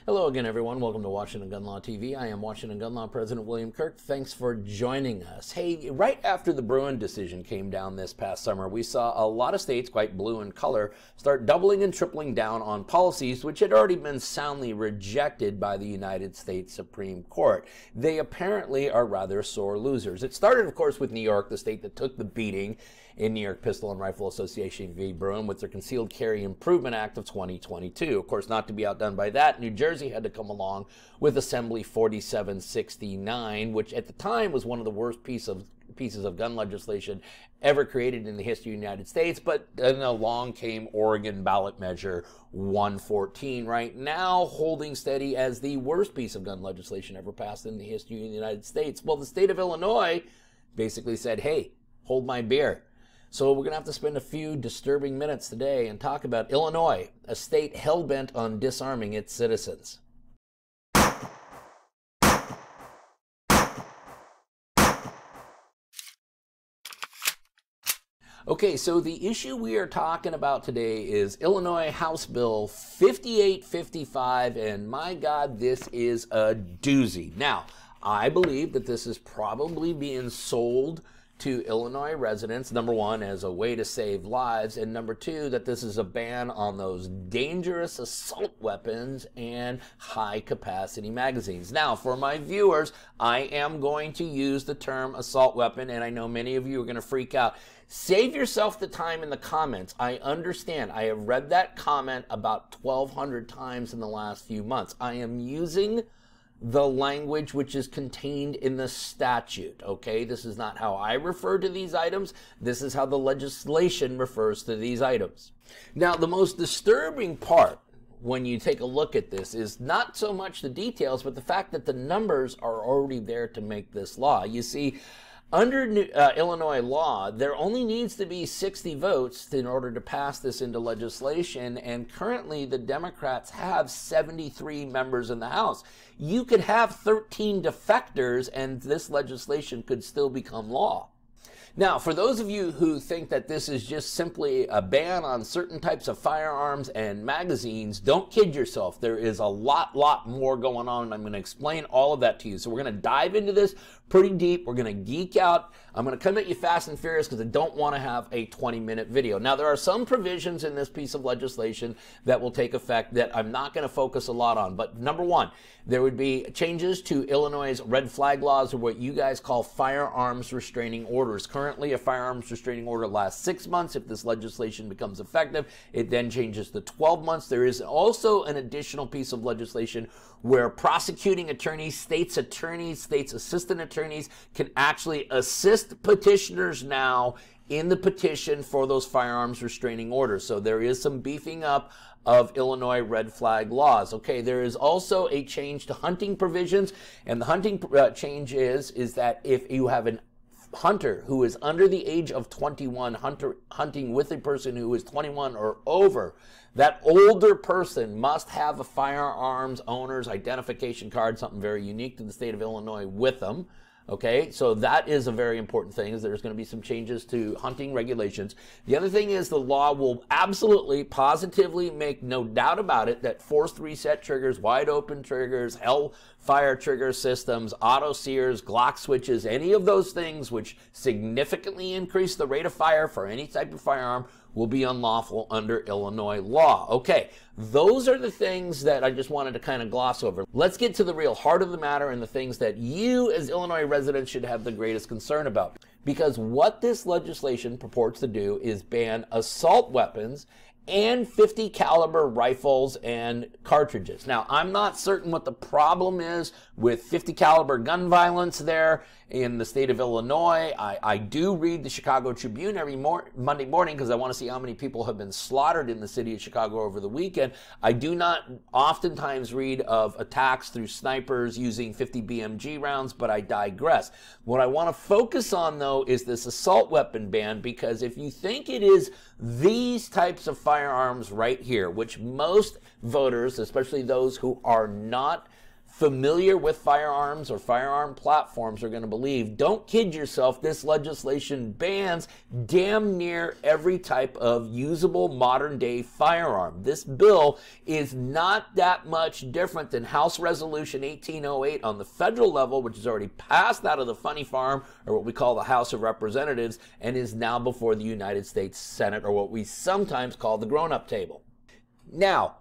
Hello again, everyone. Welcome to Washington Gun Law TV. I am Washington Gun Law President William Kirk. Thanks for joining us. Hey, right after the Bruen decision came down this past summer, we saw a lot of states, quite blue in color, start doubling and tripling down on policies which had already been soundly rejected by the United States Supreme Court. They apparently are rather sore losers. It started, of course, with New York, the state that took the beating in New York Pistol and Rifle Association v. Bruen with their Concealed Carry Improvement Act of 2022. Of course, not to be outdone by that, New Jersey had to come along with Assembly 4769, which at the time was one of the worst pieces of gun legislation ever created in the history of the United States, but then along came Oregon Ballot Measure 114, right now holding steady as the worst piece of gun legislation ever passed in the history of the United States. Well, the state of Illinois basically said, hey, hold my beer. So we're going to have to spend a few disturbing minutes today and talk about Illinois, a state hell-bent on disarming its citizens. Okay, so the issue we are talking about today is Illinois House Bill 5855, and my God, this is a doozy. Now, I believe that this is probably being sold to Illinois residents, number one, as a way to save lives, and number two, that this is a ban on those dangerous assault weapons and high-capacity magazines. Now, for my viewers, I am going to use the term assault weapon, and I know many of you are going to freak out. Save yourself the time in the comments. I understand. I have read that comment about 1,200 times in the last few months. I am using the language which is contained in the statute, okay? This is not how I refer to these items. This is how the legislation refers to these items. Now, the most disturbing part when you take a look at this is not so much the details, but the fact that the numbers are already there to make this law. You see, under Illinois law, there only needs to be 60 votes in order to pass this into legislation, and currently the Democrats have 73 members in the House. You could have 13 defectors, and this legislation could still become law. Now, for those of you who think that this is just simply a ban on certain types of firearms and magazines, don't kid yourself. There is a lot more going on, and I'm going to explain all of that to you. So we're going to dive into this pretty deep. We're going to geek out. I'm going to come at you fast and furious because I don't want to have a 20-minute video. Now, there are some provisions in this piece of legislation that will take effect that I'm not going to focus a lot on. But number one, there would be changes to Illinois' red flag laws, or what you guys call firearms restraining orders. Currently, a firearms restraining order lasts 6 months. If this legislation becomes effective, it then changes to 12 months. There is also an additional piece of legislation where prosecuting attorneys, state's assistant attorneys can actually assist petitioners now in the petition for those firearms restraining orders. So there is some beefing up of Illinois red flag laws. Okay, there is also a change to hunting provisions, and the hunting change is that if you have an hunter who is under the age of 21 hunting with a person who is 21 or over, that older person must have a firearms owner's identification card, something very unique to the state of Illinois, with them. Okay, so that is a very important thing, is there's going to be some changes to hunting regulations. The other thing is the law will absolutely, positively make no doubt about it that forced reset triggers, wide open triggers, Hellfire trigger systems, auto sears, Glock switches, any of those things which significantly increase the rate of fire for any type of firearm will be unlawful under Illinois law. Okay, those are the things that I just wanted to kind of gloss over. Let's get to the real heart of the matter and the things that you as Illinois residents should have the greatest concern about. Because what this legislation purports to do is ban assault weapons and 50 caliber rifles and cartridges. Now, I'm not certain what the problem is with 50 caliber gun violence there in the state of Illinois. I do read the Chicago Tribune every Monday morning because I want to see how many people have been slaughtered in the city of Chicago over the weekend. I do not oftentimes read of attacks through snipers using 50 BMG rounds, but I digress. What I want to focus on, though, is this assault weapon ban, because if you think it is these types of firearms right here, which most voters, especially those who are not familiar with firearms or firearm platforms are going to believe, don't kid yourself, this legislation bans damn near every type of usable modern day firearm. This bill is not that much different than House Resolution 1808 on the federal level, which is already passed out of the funny farm, or what we call the House of Representatives, and is now before the United States Senate, or what we sometimes call the grown-up table. Now,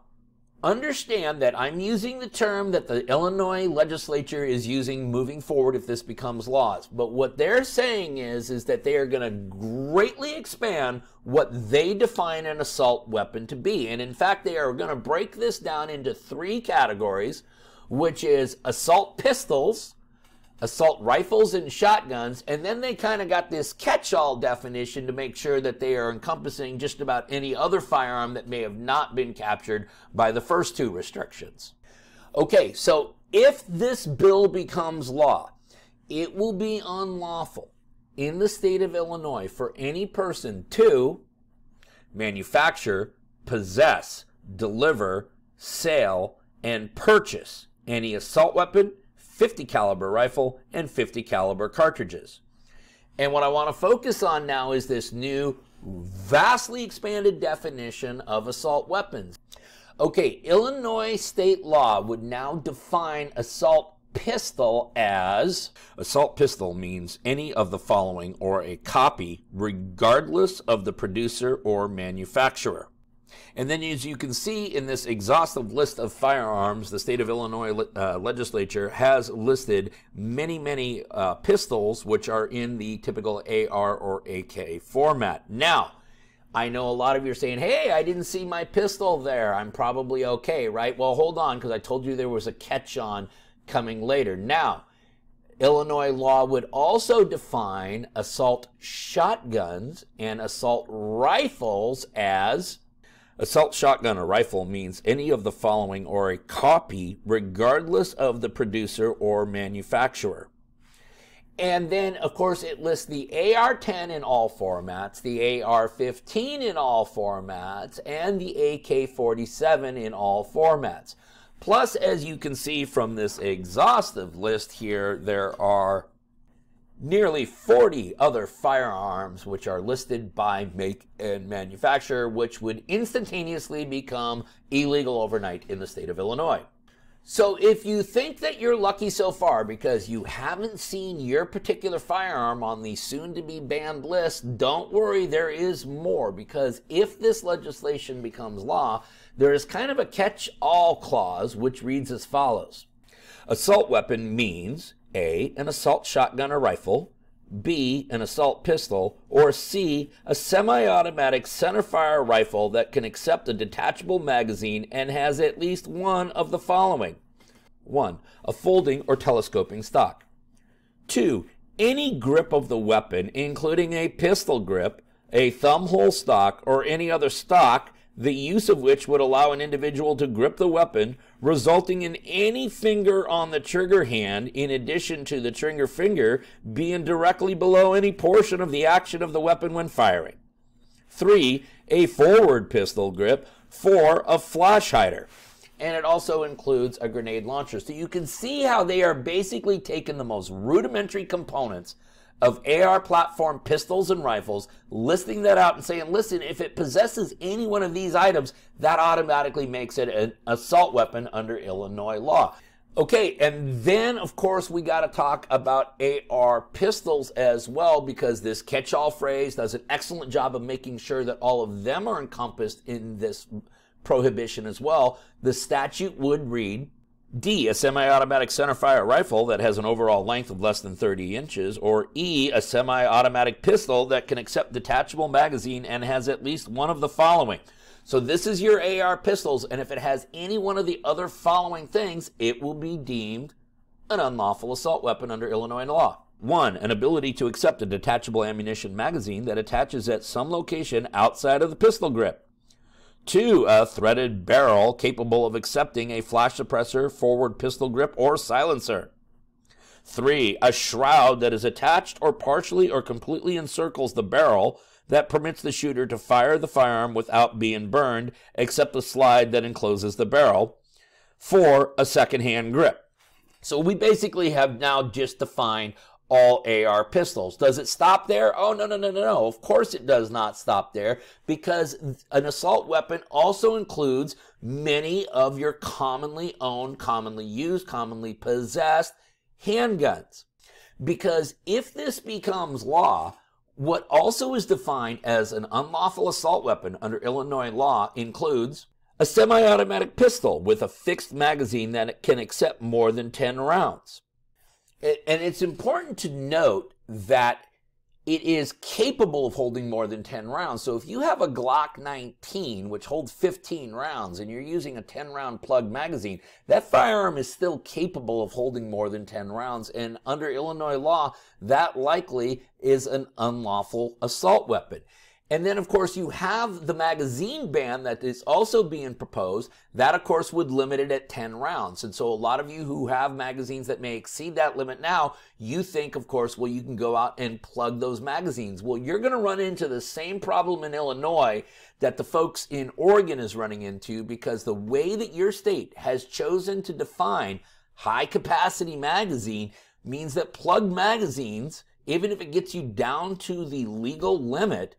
understand that I'm using the term that the Illinois legislature is using moving forward if this becomes laws. But what they're saying is that they are going to greatly expand what they define an assault weapon to be. And in fact, they are going to break this down into 3 categories, which is assault pistols, assault rifles and shotguns, and then they kind of got this catch-all definition to make sure that they are encompassing just about any other firearm that may have not been captured by the first 2 restrictions. Okay, so if this bill becomes law, it will be unlawful in the state of Illinois for any person to manufacture, possess, deliver, sell, and purchase any assault weapon, 50 caliber rifle, and 50 caliber cartridges. And what I want to focus on now is this new vastly expanded definition of assault weapons. Okay, Illinois state law would now define assault pistol as, assault pistol means any of the following or a copy regardless of the producer or manufacturer. And then, as you can see in this exhaustive list of firearms, the state of Illinois legislature has listed many pistols which are in the typical AR or AK format. Now, I know a lot of you are saying, hey, I didn't see my pistol there. I'm probably okay, right? Well, hold on, because I told you there was a catch-on coming later. Now, Illinois law would also define assault shotguns and assault rifles as, assault shotgun or rifle means any of the following or a copy regardless of the producer or manufacturer. And then, of course, it lists the AR-10 in all formats, the AR-15 in all formats, and the AK-47 in all formats. Plus, as you can see from this exhaustive list here, there are nearly 40 other firearms which are listed by make and manufacturer, which would instantaneously become illegal overnight in the state of Illinois. So if you think that you're lucky so far because you haven't seen your particular firearm on the soon-to-be banned list, don't worry, there is more, because if this legislation becomes law, there is kind of a catch-all clause which reads as follows. Assault weapon means A, an assault shotgun or rifle, B, an assault pistol, or C, a semi-automatic centerfire rifle that can accept a detachable magazine and has at least one of the following. 1, a folding or telescoping stock. 2, any grip of the weapon, including a pistol grip, a thumb hole stock, or any other stock, the use of which would allow an individual to grip the weapon, resulting in any finger on the trigger hand, in addition to the trigger finger, being directly below any portion of the action of the weapon when firing. 3, a forward pistol grip. 4, a flash hider. And it also includes a grenade launcher. So you can see how they are basically taking the most rudimentary components of AR platform pistols and rifles, listing that out and saying, listen, if it possesses any one of these items, that automatically makes it an assault weapon under Illinois law. Okay, and then, of course, we got to talk about AR pistols as well, because this catch-all phrase does an excellent job of making sure that all of them are encompassed in this prohibition as well. The statute would read, D, a semi-automatic centerfire rifle that has an overall length of less than 30 inches, or E, a semi-automatic pistol that can accept detachable magazine and has at least one of the following. So this is your AR pistols, and if it has any one of the other following things, it will be deemed an unlawful assault weapon under Illinois law. 1, an ability to accept a detachable ammunition magazine that attaches at some location outside of the pistol grip. 2, a threaded barrel capable of accepting a flash suppressor, forward pistol grip, or silencer. 3, a shroud that is attached or partially or completely encircles the barrel that permits the shooter to fire the firearm without being burned, except the slide that encloses the barrel. 4, a second-hand grip. So we basically have now just defined all AR pistols. Does it stop there? Oh, no, no, no, no, no. Of course it does not stop there, because an assault weapon also includes many of your commonly owned, commonly used, commonly possessed handguns. Because if this becomes law, what also is defined as an unlawful assault weapon under Illinois law includes a semi-automatic pistol with a fixed magazine that can accept more than 10 rounds. And it's important to note that it is capable of holding more than 10 rounds. So if you have a Glock 19, which holds 15 rounds, and you're using a 10-round plug magazine, that firearm is still capable of holding more than 10 rounds. And under Illinois law, that likely is an unlawful assault weapon. And then, of course, you have the magazine ban that is also being proposed. That, of course, would limit it at 10 rounds. And so a lot of you who have magazines that may exceed that limit now, you think, of course, well, you can go out and plug those magazines. Well, you're going to run into the same problem in Illinois that the folks in Oregon is running into, because the way that your state has chosen to define high-capacity magazine means that plug magazines, even if it gets you down to the legal limit,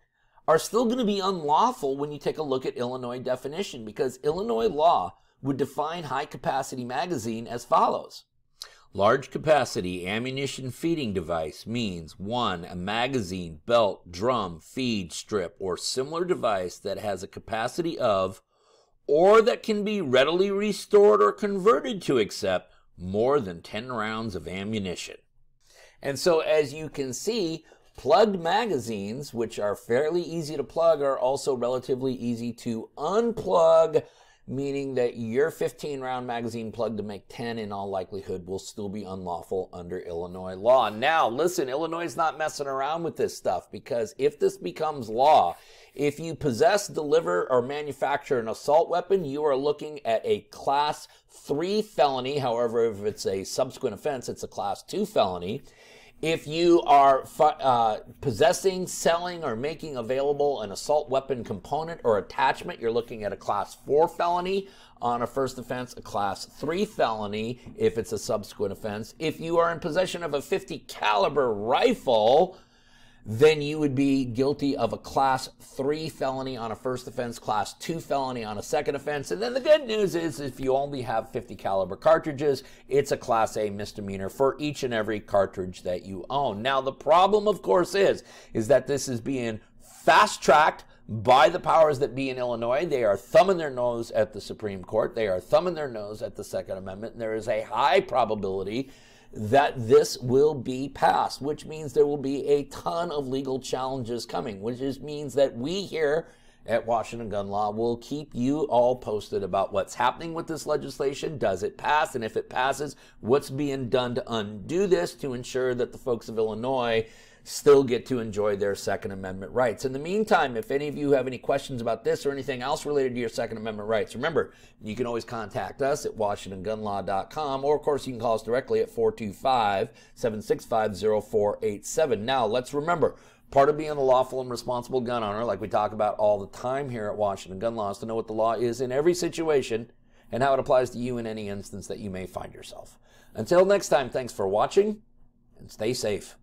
are still going to be unlawful when you take a look at Illinois definition, because Illinois law would define high-capacity magazine as follows. Large capacity ammunition feeding device means 1. A magazine, belt, drum, feed, strip, or similar device that has a capacity of, or that can be readily restored or converted to accept, more than 10 rounds of ammunition. And so, as you can see, plugged magazines, which are fairly easy to plug, are also relatively easy to unplug, meaning that your 15-round magazine plug to make 10 in all likelihood will still be unlawful under Illinois law. Now, listen, Illinois is not messing around with this stuff, because if this becomes law, if you possess, deliver, or manufacture an assault weapon, you are looking at a Class 3 felony. However, if it's a subsequent offense, it's a Class 2 felony. If you are possessing, selling, or making available an assault weapon component or attachment, you're looking at a Class 4 felony on a first offense, a Class 3 felony if it's a subsequent offense. If you are in possession of a .50 caliber rifle, then you would be guilty of a Class 3 felony on a first offense, Class 2 felony on a second offense. And then the good news is, if you only have .50 caliber cartridges, it's a Class A misdemeanor for each and every cartridge that you own. Now, the problem, of course, is that this is being fast-tracked by the powers that be in Illinois. They are thumbing their nose at the Supreme Court. They are thumbing their nose at the Second Amendment. And there is a high probability that this will be passed, which means there will be a ton of legal challenges coming, which just means that we here at Washington Gun Law will keep you all posted about what's happening with this legislation. Does it pass? And if it passes, what's being done to undo this to ensure that the folks of Illinois still get to enjoy their Second Amendment rights. In the meantime, if any of you have any questions about this or anything else related to your Second Amendment rights, remember, you can always contact us at WashingtonGunLaw.com, or of course you can call us directly at 425-765-0487. Now, let's remember, part of being a lawful and responsible gun owner, like we talk about all the time here at Washington Gun Law, is to know what the law is in every situation and how it applies to you in any instance that you may find yourself. Until next time, thanks for watching and stay safe.